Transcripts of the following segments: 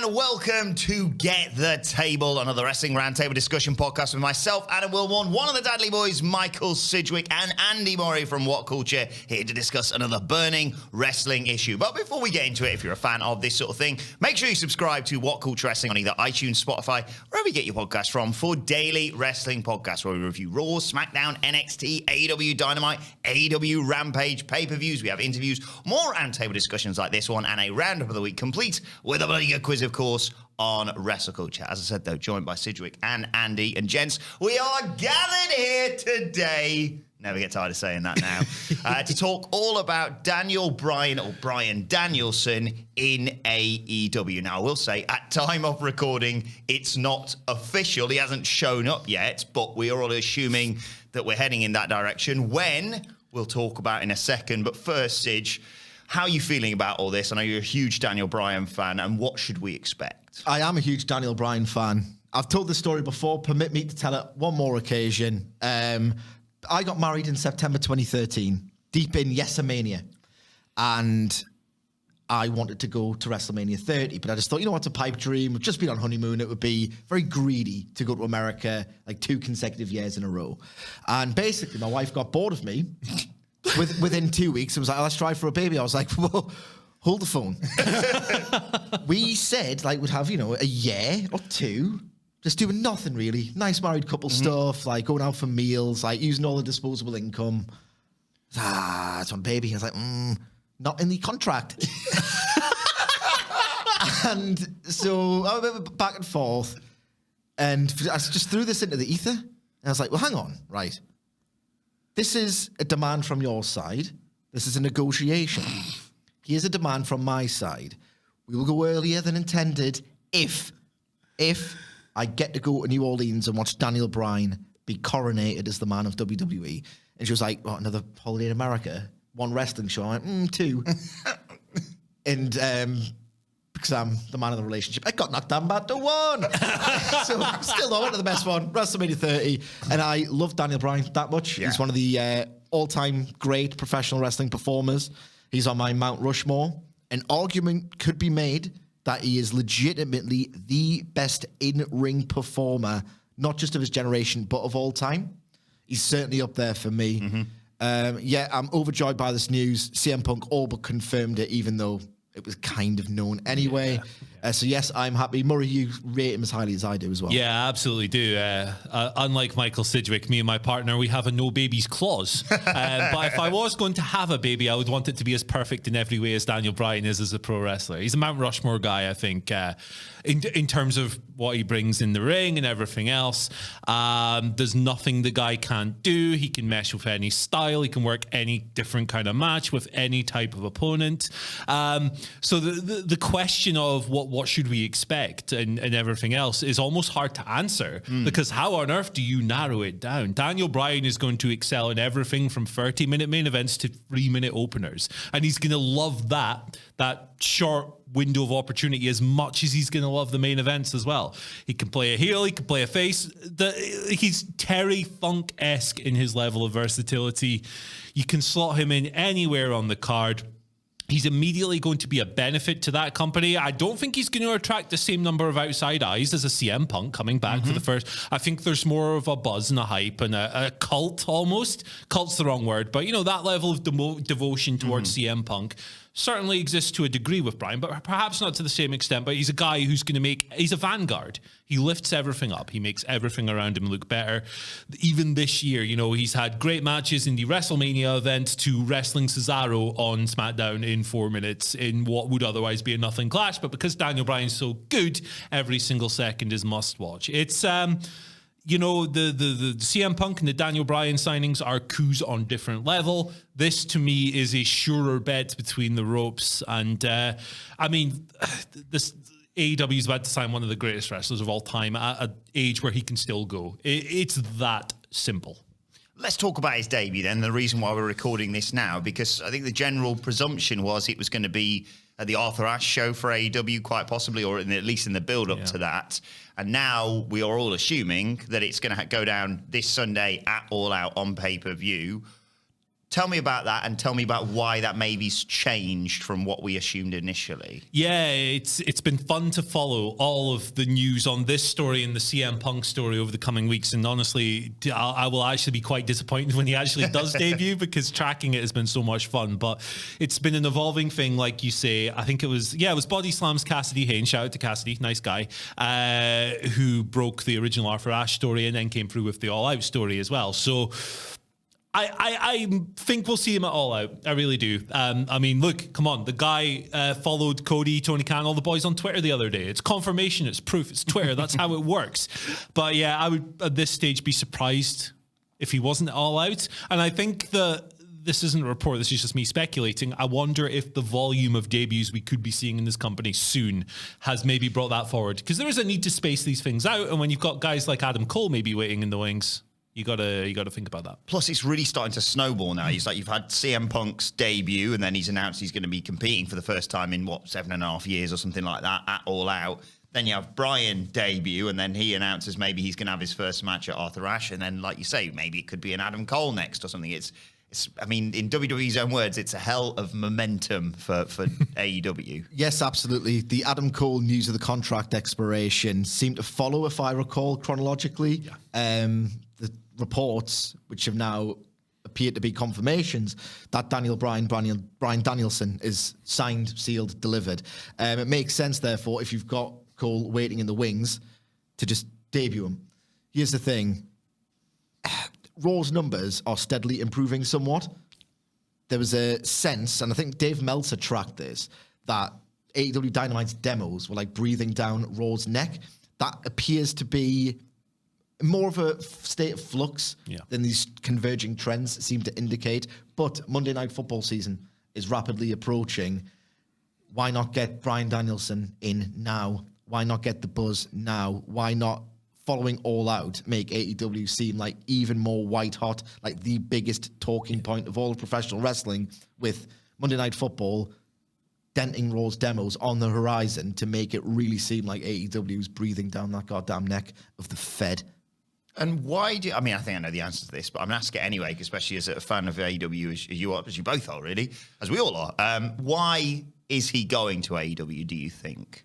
and welcome to Get the Table, another wrestling roundtable discussion podcast with myself, Adam Wilborn, one of the Dudley boys, Michael Sidgwick, and Andy Murray from WhatCulture, here to discuss another burning wrestling issue. But before we get into it, if you're a fan of this sort of thing, make sure you subscribe to WhatCulture Wrestling on either iTunes, Spotify, wherever you get your podcasts from, for daily wrestling podcasts where we review Raw, SmackDown, NXT, AEW Dynamite, AEW Rampage, pay-per-views. We have interviews, more roundtable discussions like this one, and a roundup of the week complete with a bloody good quiz, of course, on WrestleCulture. As I said, though, joined by Sidgwick and Andy. And gents, we are gathered here today, never get tired of saying that now, to talk all about Daniel Bryan, or Bryan Danielson, in AEW. Now, I will say, at time of recording, it's not official. He hasn't shown up yet, but we are all assuming that we're heading in that direction, when we'll talk about in a second. But first, Sidge, how are you feeling about all this? I know you're a huge Daniel Bryan fan, and what should we expect? I am a huge Daniel Bryan fan. I've told this story before. Permit me to tell it one more occasion. I got married in September 2013, deep in Yesamania, and I wanted to go to WrestleMania 30, but I just thought, you know what's a pipe dream? We've just been on honeymoon. It would be very greedy to go to America like 2 consecutive years in a row. And basically, my wife got bored of me. Within 2 weeks, it was like, let's try for a baby. I was like, whoa, hold the phone. We said, like, we'd have, a year or 2, just doing nothing really. Nice married couple stuff, like going out for meals, like using all the disposable income. It's on baby. I was like, not in the contract. And so I went back and forth, and I just threw this into the ether. And I was like, well, hang on, right. This is a demand from your side. This is a negotiation. Here's a demand from my side. We will go earlier than intended if I get to go to New Orleans and watch Daniel Bryan be coronated as the man of WWE. And she was like, what, another holiday in America? 1 wrestling show? I went, 2. And because I'm the man of the relationship, I got knocked down back to 1. So still I went to the best one, WrestleMania 30. And I love Daniel Bryan that much. Yeah. He's one of the all-time great professional wrestling performers. He's on my Mount Rushmore. An argument could be made that he is legitimately the best in-ring performer, not just of his generation, but of all time. He's certainly up there for me. I'm overjoyed by this news. CM Punk all but confirmed it, even though it was kind of known anyway. So yes, I'm happy. Murray, you rate him as highly as I do as well. Yeah, absolutely do. Unlike Michael Sidgwick, me and my partner, we have a no babies clause. But if I was going to have a baby, I would want it to be as perfect in every way as Daniel Bryan is as a pro wrestler. He's a Mount Rushmore guy, I think, in terms of what he brings in the ring and everything else. There's nothing the guy can't do. He can mesh with any style. He can work any different kind of match with any type of opponent. So the question of what should we expect and everything else is almost hard to answer, because how on earth do you narrow it down? Daniel Bryan is going to excel in everything from 30-minute main events to 3-minute openers, and he's going to love that short window of opportunity as much as he's going to love the main events as well. He can play a heel, he can play a face. He's Terry Funk-esque in his level of versatility. You can slot him in anywhere on the card. He's immediately going to be a benefit to that company. I don't think he's going to attract the same number of outside eyes as a CM Punk coming back for the first. I think there's more of a buzz and a hype and a cult almost. Cult's the wrong word, but that level of devotion towards CM Punk certainly exists to a degree with Bryan, but perhaps not to the same extent. But he's a guy who's going to he's a vanguard. He lifts everything up. He makes everything around him look better. Even this year, he's had great matches in the WrestleMania event to wrestling Cesaro on SmackDown in 4 minutes in what would otherwise be a nothing clash. But because Daniel Bryan's so good, every single second is must watch. It's, the CM Punk and the Daniel Bryan signings are coups on different level. This, to me, is a surer bet between the ropes. And, this AEW is about to sign one of the greatest wrestlers of all time at an age where he can still go. It's that simple. Let's talk about his debut then, the reason why we're recording this now, because I think the general presumption was it was going to be at the Arthur Ashe show for AEW, quite possibly, or at least in the build-up to that. And now we are all assuming that it's going to go down this Sunday at All Out on pay-per-view. Tell me about that, and tell me about why that maybe's changed from what we assumed initially. Yeah, it's been fun to follow all of the news on this story and the CM Punk story over the coming weeks. And honestly, I will actually be quite disappointed when he actually does debut, because tracking it has been so much fun. But it's been an evolving thing, like you say. I think it was Body Slam's Cassidy Haynes. Shout out to Cassidy, nice guy, who broke the original Arthur Ashe story and then came through with the All Out story as well. So I think we'll see him at All Out. I really do. I mean, look, come on. The guy followed Cody, Tony Khan, all the boys on Twitter the other day. It's confirmation. It's proof. It's Twitter. That's how it works. But yeah, I would at this stage be surprised if he wasn't at All Out. And I think this isn't a report. This is just me speculating. I wonder if the volume of debuts we could be seeing in this company soon has maybe brought that forward. Because there is a need to space these things out. And when you've got guys like Adam Cole maybe waiting in the wings, you gotta think about that. Plus, it's really starting to snowball now. You've had CM Punk's debut, and then he's announced he's going to be competing for the first time in 7.5 years or something like that at All Out. Then you have Bryan debut, and then he announces maybe he's going to have his first match at Arthur Ashe, and then, like you say, maybe it could be an Adam Cole next or something. It's I mean, in WWE's own words, it's a hell of momentum for AEW. Yes, absolutely. The Adam Cole news of the contract expiration seemed to follow, if I recall, chronologically. Yeah. The reports, which have now appeared to be confirmations, that Daniel Bryan, Bryan Danielson, is signed, sealed, delivered. It makes sense, therefore, if you've got Cole waiting in the wings, to just debut him. Here's the thing. Raw's numbers are steadily improving somewhat. There was a sense, and I think Dave Meltzer tracked this, that AEW Dynamite's demos were like breathing down Raw's neck. That appears to be more of a state of flux than these converging trends seem to indicate. But Monday Night Football season is rapidly approaching. Why not get Bryan Danielson in now? Why not get the buzz now? Why not, following All Out, make AEW seem like even more white hot, like the biggest talking point of all of professional wrestling, with Monday Night Football denting Raw's demos on the horizon to make it really seem like AEW's breathing down that goddamn neck of the Fed. And why do I mean, I think I know the answer to this, but I'm going to ask it anyway, especially as a fan of AEW, as you both are, really, as we all are. Why is he going to AEW, do you think?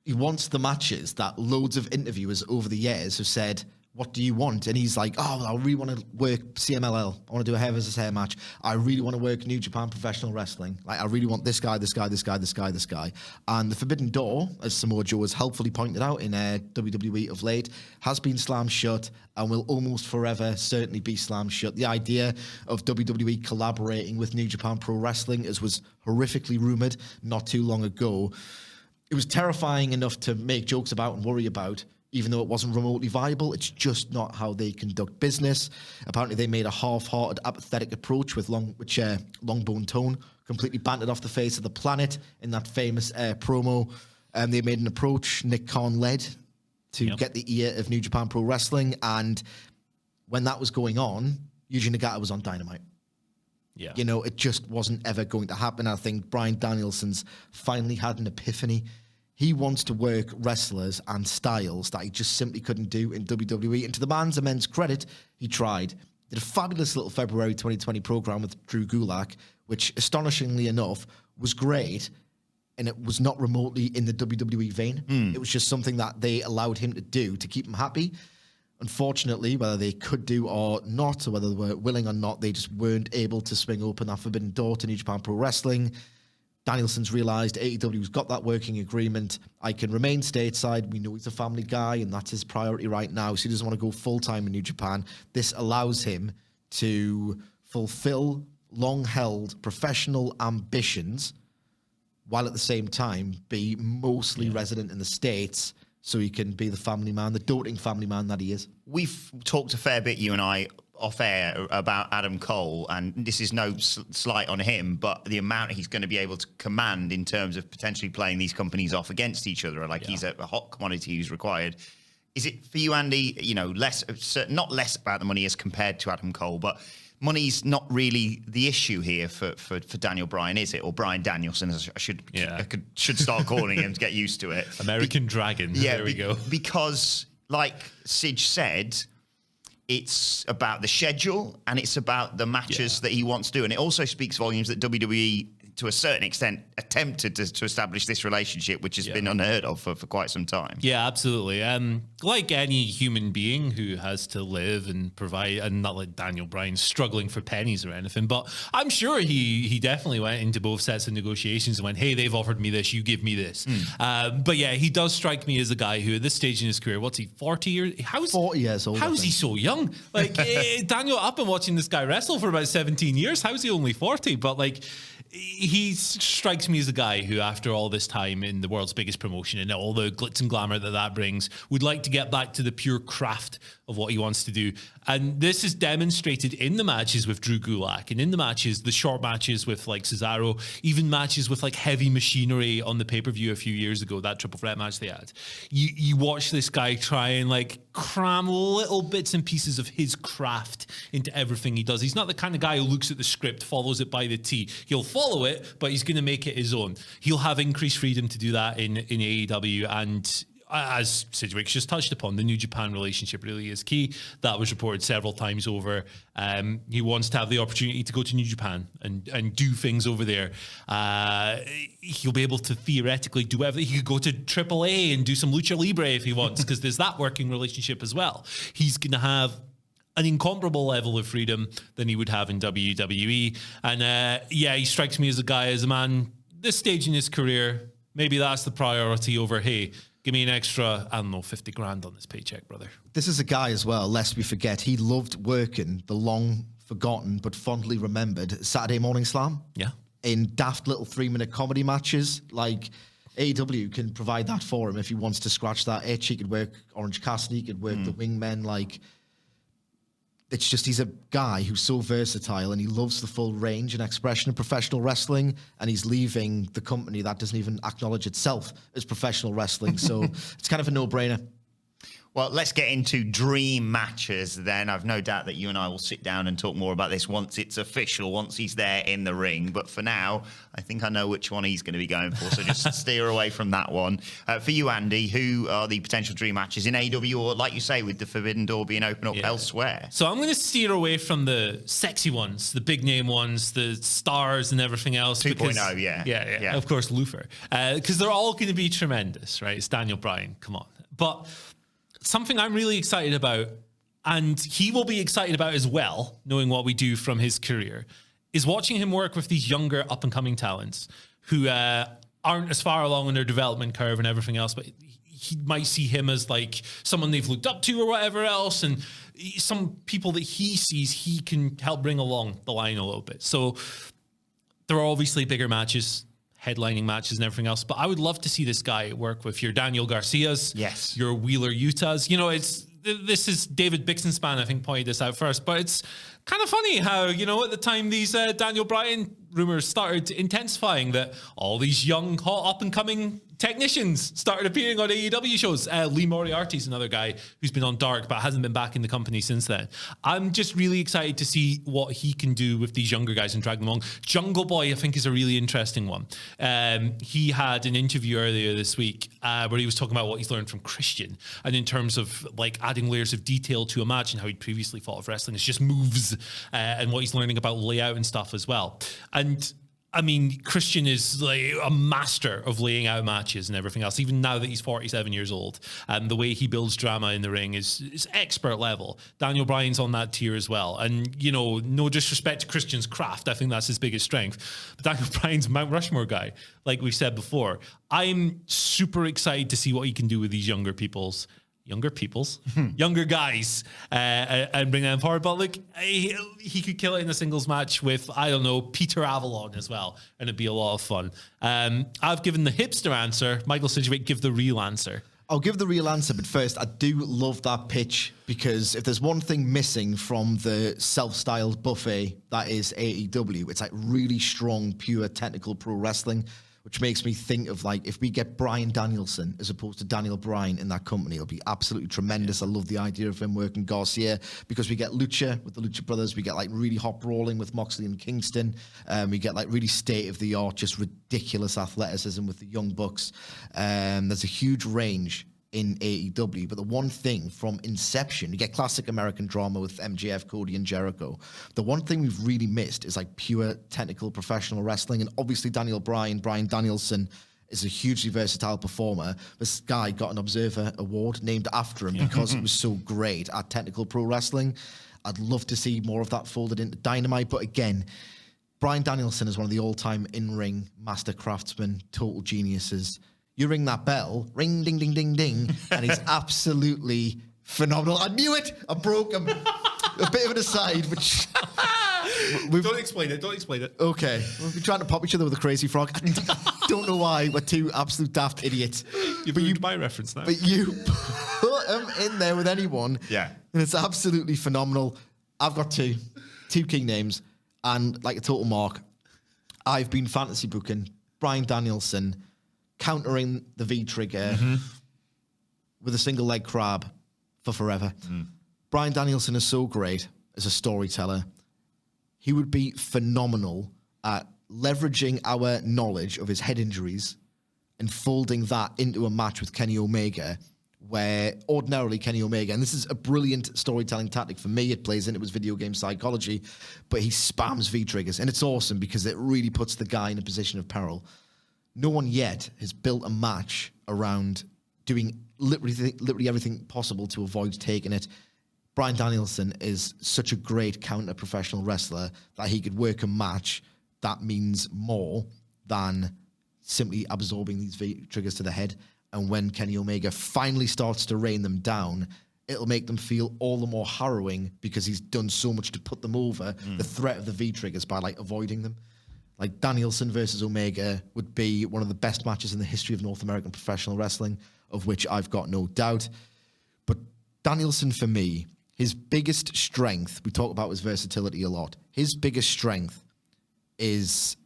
He wants the matches that loads of interviewers over the years have said, what do you want? And he's like, oh, well, I really want to work CMLL. I want to do a hair versus hair match. I really want to work New Japan Professional Wrestling. Like, I really want this guy, this guy, this guy, this guy, this guy. And the Forbidden Door, as Samoa Joe has helpfully pointed out in WWE of late, has been slammed shut and will almost forever certainly be slammed shut. The idea of WWE collaborating with New Japan Pro Wrestling, as was horrifically rumoured not too long ago, it was terrifying enough to make jokes about and worry about, even though it wasn't remotely viable. It's just not how they conduct business. Apparently, they made a half-hearted, apathetic approach with Longbone Tone, completely bantered off the face of the planet in that famous promo. They made an approach Nick Khan led to get the ear of New Japan Pro Wrestling. And when that was going on, Yuji Nagata was on Dynamite. Yeah. You know, it just wasn't ever going to happen. I think Bryan Danielson's finally had an epiphany. He wants to work wrestlers and styles that he just simply couldn't do in WWE. And to the man's immense credit, he tried. Did a fabulous little February 2020 program with Drew Gulak, which, astonishingly enough, was great. And it was not remotely in the WWE vein. It was just something that they allowed him to do to keep him happy. Unfortunately, whether they could do or not, or whether they were willing or not, they just weren't able to swing open that forbidden door to New Japan Pro Wrestling. Danielson's realised AEW's got that working agreement. I can remain stateside. We know he's a family guy, and that's his priority right now. So he doesn't want to go full-time in New Japan. This allows him to fulfill long-held professional ambitions while at the same time be mostly resident in the States, so he can be the family man, the doting family man that he is. We've talked a fair bit, you and I, off air about Adam Cole, and this is no slight on him, but the amount he's going to be able to command in terms of potentially playing these companies off against each other, like he's a hot commodity who's required. Is it for you, Andy, you know, not less about the money as compared to Adam Cole, but money's not really the issue here for Daniel Bryan, is it? Or Bryan Danielson, as I should start calling him to get used to it. American Dragon. Yeah, there we go. Because, like Sidge said, it's about the schedule and it's about the matches that he wants to do. And it also speaks volumes that WWE, to a certain extent, attempted to establish this relationship, which has been unheard of for quite some time. Yeah, absolutely. Like any human being who has to live and provide, and not like Daniel Bryan struggling for pennies or anything, but I'm sure he definitely went into both sets of negotiations and went, hey, they've offered me this, you give me this. But yeah, he does strike me as a guy who at this stage in his career, what's he, 40 years? 40 years old. How is he so young? Like, Daniel, I've been watching this guy wrestle for about 17 years. How is he only 40? But like, he strikes me as a guy who, after all this time in the world's biggest promotion and all the glitz and glamour that brings, would like to get back to the pure craft of what he wants to do. And this is demonstrated in the matches with Drew Gulak and in the matches, the short matches with like Cesaro, even matches with like Heavy Machinery on the pay-per-view a few years ago, that triple threat match they had. You watch this guy try and like cram little bits and pieces of his craft into everything he does. He's not the kind of guy who looks at the script, follows it by the T. He'll follow it, but he's going to make it his own. He'll have increased freedom to do that in AEW, and as Sidgwick's just touched upon, the New Japan relationship really is key. That was reported several times over. He wants to have the opportunity to go to New Japan and do things over there. He'll be able to theoretically do everything. He could go to AAA and do some Lucha Libre if he wants, because there's that working relationship as well. He's going to have an incomparable level of freedom than he would have in WWE. And he strikes me as a man, this stage in his career, maybe that's the priority over, hey, give me an extra, I don't know, 50 grand on this paycheck, brother. This is a guy as well, lest we forget, he loved working the long forgotten but fondly remembered Saturday Morning Slam. Yeah. In daft little 3-minute comedy matches. Like, AEW can provide that for him if he wants to scratch that itch. He could work Orange Cassidy, he could work the Wingmen. Like, it's just, he's a guy who's so versatile and he loves the full range and expression of professional wrestling, and he's leaving the company that doesn't even acknowledge itself as professional wrestling. So it's kind of a no-brainer. Well, let's get into dream matches then. I've no doubt that you and I will sit down and talk more about this once it's official, once he's there in the ring. But for now, I think I know which one he's going to be going for, so just steer away from that one. For you, Andy, who are the potential dream matches in AEW, or like you say, with the Forbidden Door being open up elsewhere? So I'm going to steer away from the sexy ones, the big name ones, the stars and everything else. 2.0, yeah. Of course, Luther. Because they're all going to be tremendous, right? It's Daniel Bryan, come on. But something I'm really excited about, and he will be excited about as well, knowing what we do from his career, is watching him work with these younger up-and-coming talents who aren't as far along in their development curve and everything else, but he might see him as like someone they've looked up to or whatever else, and some people that he sees he can help bring along the line a little bit. So there are obviously bigger matches, headlining matches and everything else, but I would love to see this guy work with your Daniel Garcias, your Wheeler Utahs. You know, this is David Bixenspan, I think, pointed this out first, but it's kind of funny how, you know, at the time these Daniel Bryan rumors started intensifying, that all these young, hot, up-and-coming technicians started appearing on AEW shows. Lee Moriarty's another guy who's been on Dark but hasn't been back in the company since then. I'm just really excited to see what he can do with these younger guys and drag them along. Jungle Boy, I think, is a really interesting one. He had an interview earlier this week where he was talking about what he's learned from Christian, and in terms of like adding layers of detail to a match and how he'd previously thought of wrestling. It's just moves and what he's learning about layout and stuff as well. And I mean, Christian is like a master of laying out matches and everything else, even now that he's 47 years old. And the way he builds drama in the ring is expert level. Daniel Bryan's on that tier as well. And, you know, no disrespect to Christian's craft. I think that's his biggest strength. But Daniel Bryan's Mount Rushmore guy, like we said before. I'm super excited to see what he can do with these younger guys, and bring them forward. But look, he could kill it in a singles match with, I don't know, Peter Avalon as well, and it'd be a lot of fun. I've given the hipster answer. Michael Sidgwick, give the real answer. I'll give the real answer, but first, I do love that pitch, because if there's one thing missing from the self-styled buffet that is AEW, it's like really strong, pure technical pro wrestling, which makes me think of, like, if we get Bryan Danielson as opposed to Daniel Bryan in that company, it'll be absolutely tremendous. I love the idea of him working Garcia, because we get Lucha with the Lucha Brothers. We get, like, really hot brawling with Moxley and Kingston. We get, like, really state-of-the-art, just ridiculous athleticism with the Young Bucks. There's a huge range in AEW. But the one thing from inception, you get classic American drama with MJF, Cody, and Jericho. The one thing we've really missed is like pure technical professional wrestling. And obviously Daniel Bryan, Bryan Danielson, is a hugely versatile performer. This guy got an Observer Award named after him because he was so great at technical pro wrestling. I'd love to see more of that folded into Dynamite. But again, Bryan Danielson is one of the all-time in-ring master craftsmen, total geniuses. You ring that bell, ring, ding, ding, ding, ding, and he's absolutely phenomenal. I knew it. I broke him. A bit of an aside, which... Don't explain it. Don't explain it. Okay. We've been trying to pop each other with a crazy frog. I don't know why. We're two absolute daft idiots. You've ruined my reference now. But you put him in there with anyone. Yeah. And it's absolutely phenomenal. I've got two key names. And like a total mark, I've been fantasy booking Bryan Danielson countering the V-trigger with a single leg crab for forever. Bryan Danielson is so great as a storyteller. He would be phenomenal at leveraging our knowledge of his head injuries and folding that into a match with Kenny Omega, where ordinarily Kenny Omega, and this is a brilliant storytelling tactic for me, it plays into his video game psychology, but he spams V-triggers, and it's awesome because it really puts the guy in a position of peril. No one yet has built a match around doing literally everything possible to avoid taking it. Bryan Danielson is such a great counter-professional wrestler that he could work a match that means more than simply absorbing these V-triggers to the head. And when Kenny Omega finally starts to rain them down, it'll make them feel all the more harrowing because he's done so much to put them over the threat of the V-triggers by like avoiding them. Like Danielson versus Omega would be one of the best matches in the history of North American professional wrestling, of which I've got no doubt. But Danielson, for me, his biggest strength, we talk about his versatility a lot, his biggest strength is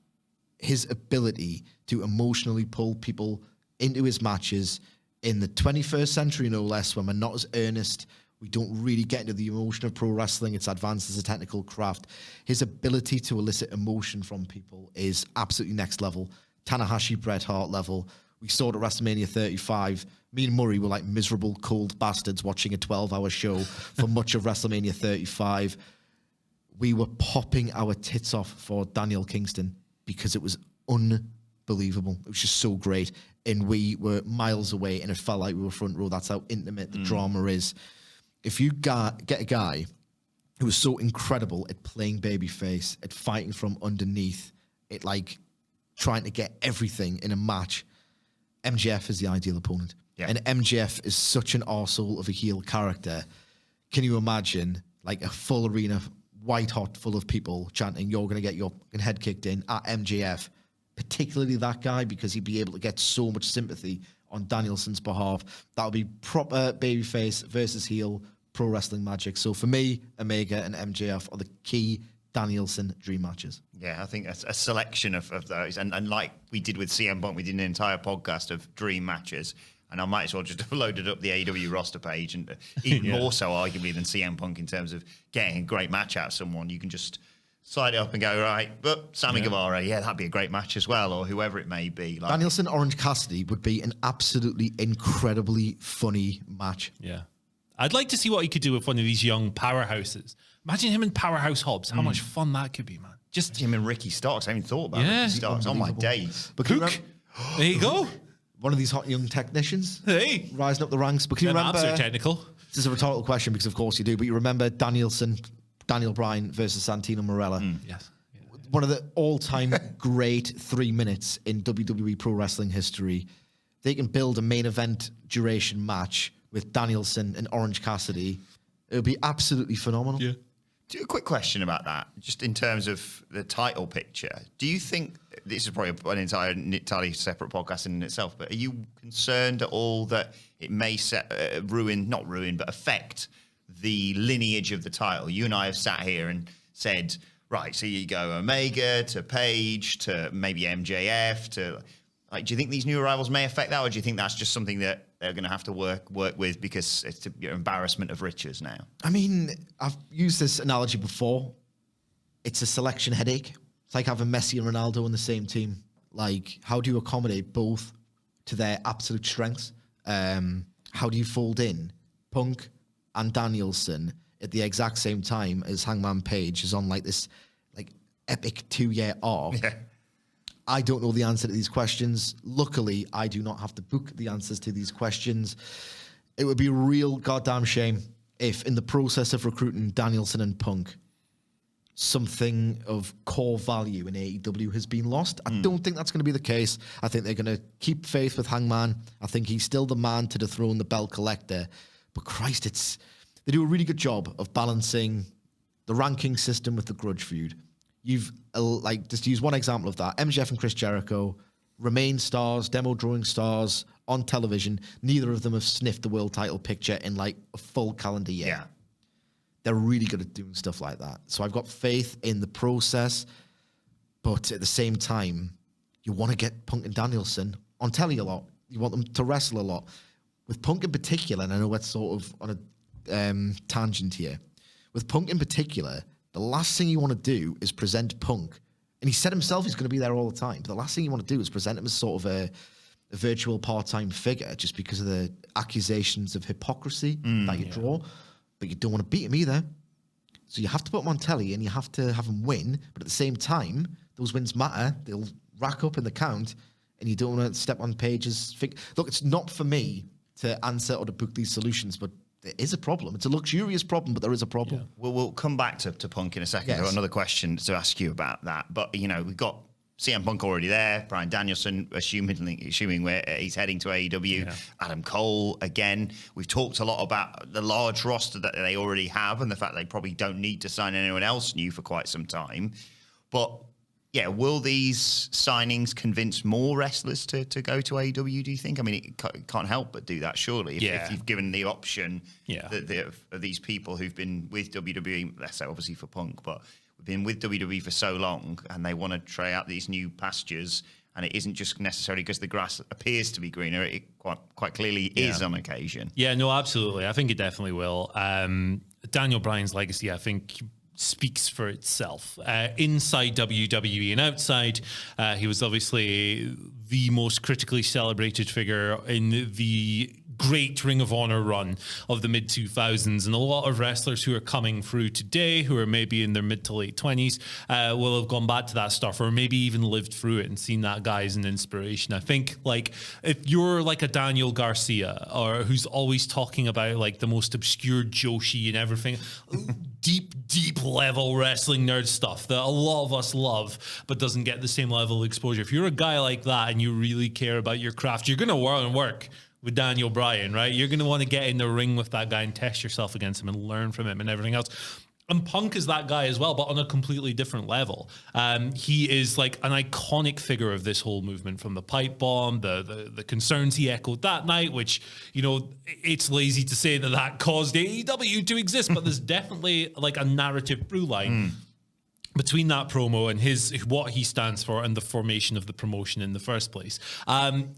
his ability to emotionally pull people into his matches in the 21st century, no less, when we're not as earnest. We don't really get into the emotion of pro wrestling. It's advanced as a technical craft. His ability to elicit emotion from people is absolutely next level. Tanahashi, Bret Hart level. We saw it at WrestleMania 35. Me and Murray were like miserable, cold bastards watching a 12-hour show for much of WrestleMania 35. We were popping our tits off for Daniel Kingston because it was unbelievable. It was just so great. And we were miles away, and it felt like we were front row. That's how intimate the drama is. If you get a guy who was so incredible at playing babyface, at fighting from underneath, at like trying to get everything in a match, MJF is the ideal opponent. Yeah. And MJF is such an arsehole of a heel character. Can you imagine like a full arena, white hot, full of people chanting, "You're going to get your head kicked in" at MJF? Particularly that guy, because he'd be able to get so much sympathy on Danielson's behalf. That would be proper babyface versus heel pro wrestling magic. So for me, Omega and MJF are the key Danielson dream matches. Yeah, I think that's a selection of those. And like we did with CM Punk, we did an entire podcast of dream matches. And I might as well just have loaded up the AEW roster page, and even more so arguably than CM Punk in terms of getting a great match out of someone. You can just slide it up and go, right, but Sammy Guevara, that'd be a great match as well, or whoever it may be. Like, Danielson, Orange Cassidy would be an absolutely incredibly funny match. Yeah. I'd like to see what he could do with one of these young powerhouses. Imagine him and Powerhouse Hobbs. How much fun that could be, man. Just him and Ricky Starks. I haven't even thought about Ricky Starks on my days. But can you Hook. There you go. one of these hot young technicians Hey. rising up the ranks. But can you Them remember? abs are technical. This is a rhetorical question because, of course, you do. But you remember Daniel Bryan versus Santino Marella? Yes. One of the all-time great 3 minutes in WWE Pro Wrestling history. They can build a main event duration match with Danielson and Orange Cassidy. It would be absolutely phenomenal. Yeah. A quick question about that, just in terms of the title picture. Do you think, this is probably an entirely separate podcast in itself, but are you concerned at all that it may affect the lineage of the title? You and I have sat here and said, right, so you go Omega to Page to maybe MJF to, like, do you think these new arrivals may affect that, or do you think that's just something that they're going to have to work with because it's an embarrassment of riches now? I mean, I've used this analogy before. It's a selection headache. It's like having Messi and Ronaldo in the same team. Like, how do you accommodate both to their absolute strengths? how do you fold in Punk and Danielson at the exact same time as Hangman Page is on like this like epic 2-year arc? Yeah. I don't know the answer to these questions. Luckily, I do not have to book the answers to these questions. It would be a real goddamn shame if in the process of recruiting Danielson and Punk, something of core value in AEW has been lost. I don't think that's going to be the case. I think they're going to keep faith with Hangman. I think he's still the man to dethrone the belt collector. But Christ, they do a really good job of balancing the ranking system with the grudge feud. You've, just to use one example of that, MJF and Chris Jericho remain stars, demo drawing stars on television. Neither of them have sniffed the world title picture in like a full calendar year. Yeah. They're really good at doing stuff like that. So I've got faith in the process, but at the same time, you want to get Punk and Danielson on telly a lot. You want them to wrestle a lot. With Punk in particular, and I know it's sort of on a tangent here, with Punk in particular, the last thing you want to do is present Punk. And he said himself he's going to be there all the time. But the last thing you want to do is present him as sort of a virtual part-time figure just because of the accusations of hypocrisy that you draw. But you don't want to beat him either. So you have to put him on telly and you have to have him win. But at the same time, those wins matter. They'll rack up in the count. And you don't want to step on Page's... Look, it's not for me to answer or to book these solutions, but there is a problem. It's a luxurious problem, but there is a problem. Yeah. We'll come back to Punk in a second. Yes. I've got another question to ask you about that. But, we've got CM Punk already there, Bryan Danielson, assuming where he's heading to AEW, Adam Cole again. We've talked a lot about the large roster that they already have and the fact they probably don't need to sign anyone else new for quite some time. But, yeah, will these signings convince more wrestlers to go to AEW, do you think? I mean, it can't help but do that, surely, if you've given the option of these people who've been with WWE, let's say obviously for Punk, but been with WWE for so long and they want to try out these new pastures, and it isn't just necessarily because the grass appears to be greener, it quite clearly is on occasion. Yeah, no, absolutely. I think it definitely will. Daniel Bryan's legacy, I think, speaks for itself. Inside WWE and outside, he was obviously the most critically celebrated figure in the great Ring of Honor run of the mid-2000s, and a lot of wrestlers who are coming through today, who are maybe in their mid to late 20s, will have gone back to that stuff, or maybe even lived through it and seen that guy as an inspiration. I think, like, if you're like a Daniel Garcia, or who's always talking about like the most obscure Joshi and everything, deep level wrestling nerd stuff that a lot of us love, but doesn't get the same level of exposure. If you're a guy like that and you really care about your craft, you're going to work with Daniel Bryan, right? You're going to want to get in the ring with that guy and test yourself against him and learn from him and everything else. And Punk is that guy as well, but on a completely different level. He is like an iconic figure of this whole movement, from the pipe bomb, the concerns he echoed that night, which, it's lazy to say that caused AEW to exist, but there's definitely like a narrative through line between that promo and what he stands for and the formation of the promotion in the first place.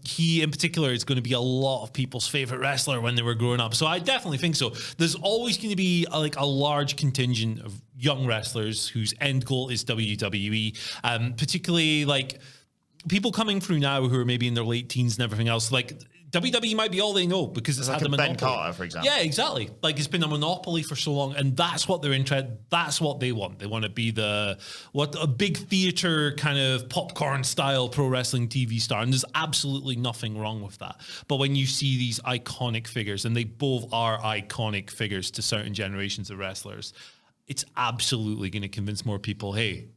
He in particular is going to be a lot of people's favorite wrestler when they were growing up. So I definitely think so. There's always going to be a large contingent of young wrestlers whose end goal is WWE, particularly like people coming through now who are maybe in their late teens and everything else. Like, WWE might be all they know because it's like had a monopoly. Ben Carter, for example. Yeah, exactly. Like, it's been a monopoly for so long, and that's what they're interested. That's what they want. They want to be a big theater kind of popcorn style pro wrestling TV star, and there's absolutely nothing wrong with that. But when you see these iconic figures, and they both are iconic figures to certain generations of wrestlers, it's absolutely going to convince more people. Hey,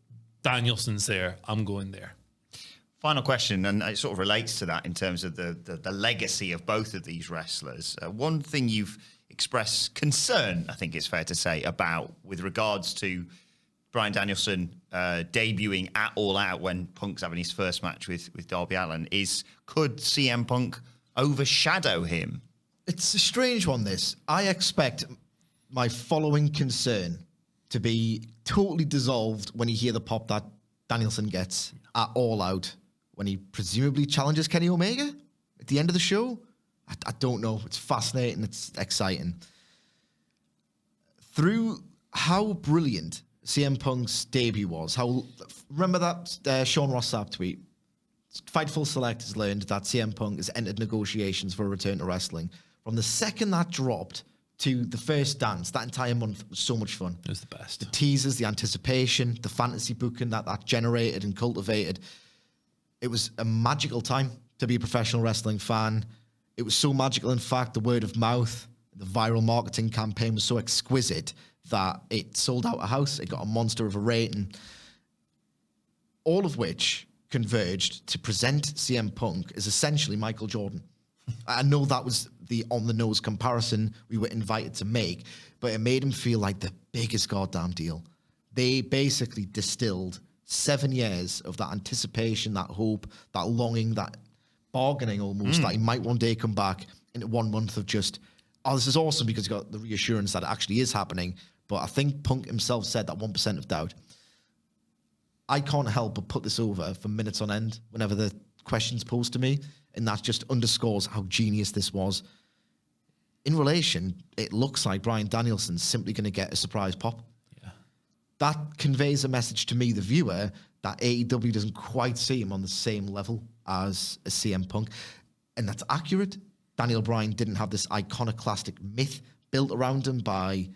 Danielson's there. I'm going there. Final question, and it sort of relates to that in terms of the legacy of both of these wrestlers. One thing you've expressed concern, I think it's fair to say, about with regards to Bryan Danielson debuting at All Out when Punk's having his first match with Darby Allin is, could CM Punk overshadow him? It's a strange one, this. I expect my following concern to be totally dissolved when you hear the pop that Danielson gets at All Out, when he presumably challenges Kenny Omega at the end of the show. I don't know. It's fascinating. It's exciting. Through how brilliant CM Punk's debut was, remember that Sean Ross Sapp tweet? Fightful Select has learned that CM Punk has entered negotiations for a return to wrestling. From the second that dropped to the first dance, that entire month was so much fun. It was the best. The teasers, the anticipation, the fantasy booking that generated and cultivated. It was a magical time to be a professional wrestling fan. It was so magical, in fact, the word of mouth, the viral marketing campaign was so exquisite that it sold out a house. It got a monster of a rating. All of which converged to present CM Punk as essentially Michael Jordan. I know that was the on-the-nose comparison we were invited to make, but it made him feel like the biggest goddamn deal. They basically distilled 7 years of that anticipation, that hope, that longing, that bargaining almost, that he might one day come back into 1 month of just, oh, this is awesome because he got the reassurance that it actually is happening. But I think Punk himself said that 1% of doubt. I can't help but put this over for minutes on end whenever the question's posed to me, and that just underscores how genius this was. In relation, it looks like Bryan Danielson's simply going to get a surprise pop. Yeah. That conveys a message to me, the viewer, that AEW doesn't quite see him on the same level as a CM Punk. And that's accurate. Daniel Bryan didn't have this iconoclastic myth built around him by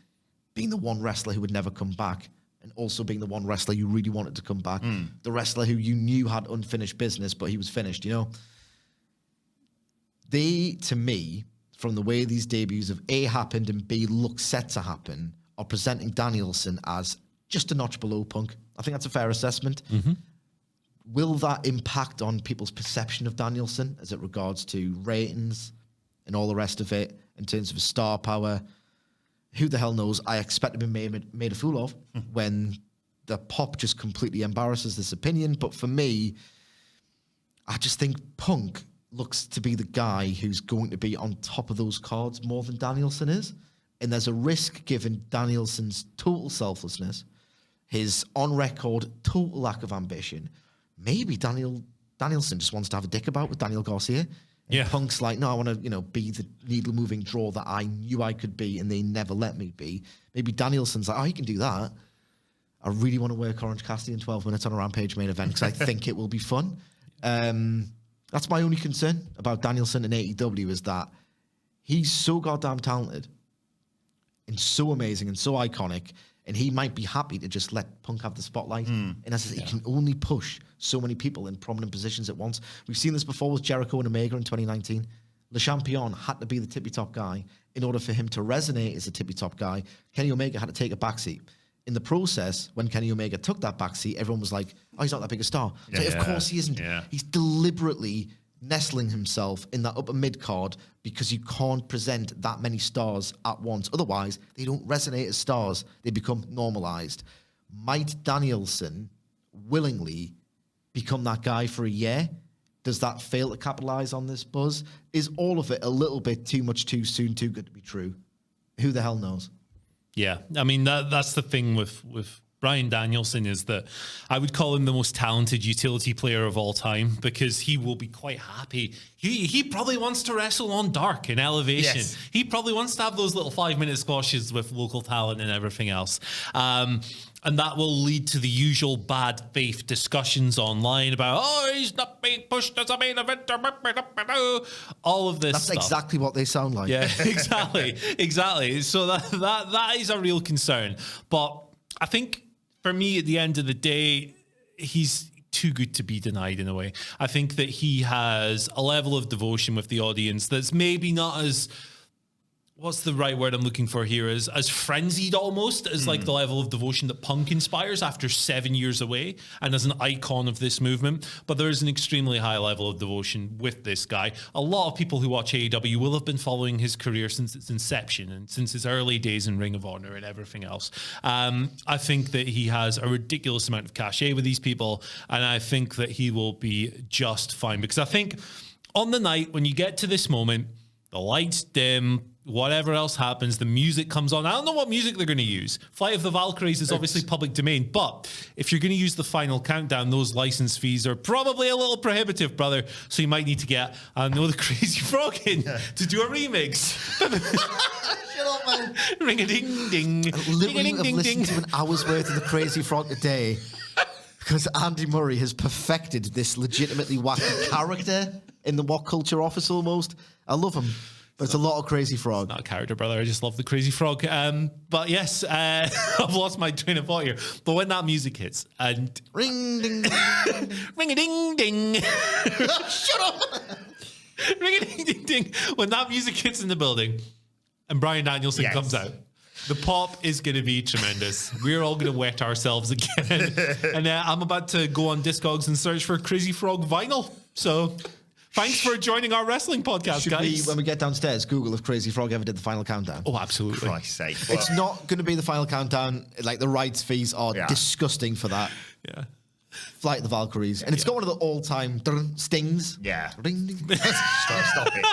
being the one wrestler who would never come back, and also being the one wrestler you really wanted to come back. The wrestler who you knew had unfinished business, but he was finished, you know? They, to me, from the way these debuts have A, happened and B, look set to happen, are presenting Danielson as just a notch below Punk. I think that's a fair assessment. Will that impact on people's perception of Danielson as it regards to ratings and all the rest of it in terms of his star power? Who the hell knows? I expect to be made a fool of when the pop just completely embarrasses this opinion. But for me, I just think Punk looks to be the guy who's going to be on top of those cards more than Danielson is. And there's a risk, given Danielson's total selflessness, his on-record total lack of ambition. Maybe Danielson just wants to have a dick about with Daniel Garcia. And Punk's like, no, I want to, be the needle-moving draw that I knew I could be, and they never let me be. Maybe Danielson's like, oh, you can do that. I really want to work Orange Cassidy in 12 minutes on a Rampage main event because I think it will be fun. That's my only concern about Danielson and AEW, is that he's so goddamn talented and so amazing and so iconic, and he might be happy to just let Punk have the spotlight. And as I said, he can only push so many people in prominent positions at once. We've seen this before with Jericho and Omega in 2019. Le Champion had to be the tippy-top guy in order for him to resonate as a tippy-top guy. Kenny Omega had to take a backseat. In the process, when Kenny Omega took that backseat, everyone was like, oh, he's not that big a star. So of course he isn't. Yeah. He's deliberately nestling himself in that upper mid-card because you can't present that many stars at once. Otherwise, they don't resonate as stars. They become normalized. Might Danielson willingly become that guy for a year? Does that fail to capitalize on this buzz? Is all of it a little bit too much too soon, too good to be true? Who the hell knows? Yeah, I mean, that's the thing with Bryan Danielson, is that I would call him the most talented utility player of all time, because he will be quite happy. He probably wants to wrestle on Dark in Elevation. Yes. He probably wants to have those little 5-minute squashes with local talent and everything else. And that will lead to the usual bad faith discussions online about, oh, he's not being pushed as a main eventer. All of this That's stuff. exactly what they sound like. Yeah, exactly. So that is a real concern. But I think for me, at the end of the day, he's too good to be denied in a way. I think that he has a level of devotion with the audience that's maybe not as, what's the right word I'm looking for here, as frenzied almost as like the level of devotion that Punk inspires after 7 years away and as an icon of this movement. But there is an extremely high level of devotion with this guy. A lot of people who watch AEW will have been following his career since its inception and since his early days in Ring of Honor and everything else. I think that he has a ridiculous amount of cachet with these people, and I think that he will be just fine, because I think on the night when you get to this moment, the lights dim, whatever else happens, the music comes on. I don't know what music they're going to use. Flight of the Valkyries is obviously public domain, but if you're going to use the final countdown, those license fees are probably a little prohibitive, brother. So you might need to get, the Crazy Frog in to do a remix. Shut up, man. Ring-a-ding-ding. Literally, I've listened to an hour's worth of the Crazy Frog today because Andy Murray has perfected this legitimately wacky character in the WhatCulture office almost. I love him. But it's a lot of Crazy Frog. Not a character, brother. I just love the Crazy Frog. But yes, I've lost my train of thought here. But when that music hits and Ring, ding, ring a ding ding, shut up. ring a ding ding ding. When that music hits in the building and Bryan Danielson Yes. comes out, the pop is going to be tremendous. We're all going to wet ourselves again. And I'm about to go on Discogs and search for Crazy Frog vinyl. So thanks for joining our wrestling podcast, Should we, guys. when we get downstairs, Google if Crazy Frog ever did the final countdown? Oh, absolutely. Christ's sake. It's not going to be the final countdown. Like, the rights fees are disgusting for that. Yeah. Flight of the Valkyries. And it's got one of the all-time stings. Yeah. Ring, ding. Stop it.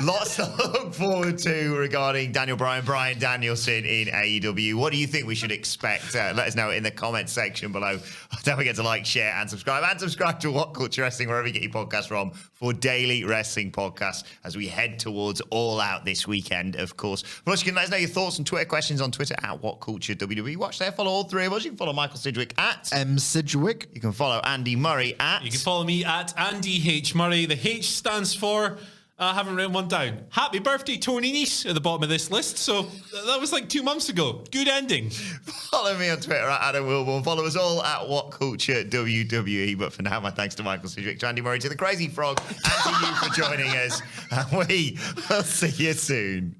Lots to look forward to regarding Daniel Bryan, Bryan Danielson in AEW. What do you think we should expect? Let us know in the comments section below. Don't forget to like, share, and subscribe. And subscribe to What Culture Wrestling, wherever you get your podcast from, for daily wrestling podcasts as we head towards All Out this weekend, of course. Plus, you can let us know your thoughts and Twitter questions on Twitter at WhatCultureWWE. Watch there. Follow all three of us. You can follow Michael Sidgwick at Sidgwick. You can follow Andy Murray at You can follow me at Andy H. Murray. The H stands for, I haven't written one down. Happy birthday, Tony Nese, at the bottom of this list. So that was like 2 months ago. Good ending. Follow me on Twitter at Adam Wilborn. Follow us all at WhatCultureWWE. But for now, my thanks to Michael Sidgwick, to Andy Murray, to the Crazy Frog, and to you for joining us. And we will see you soon.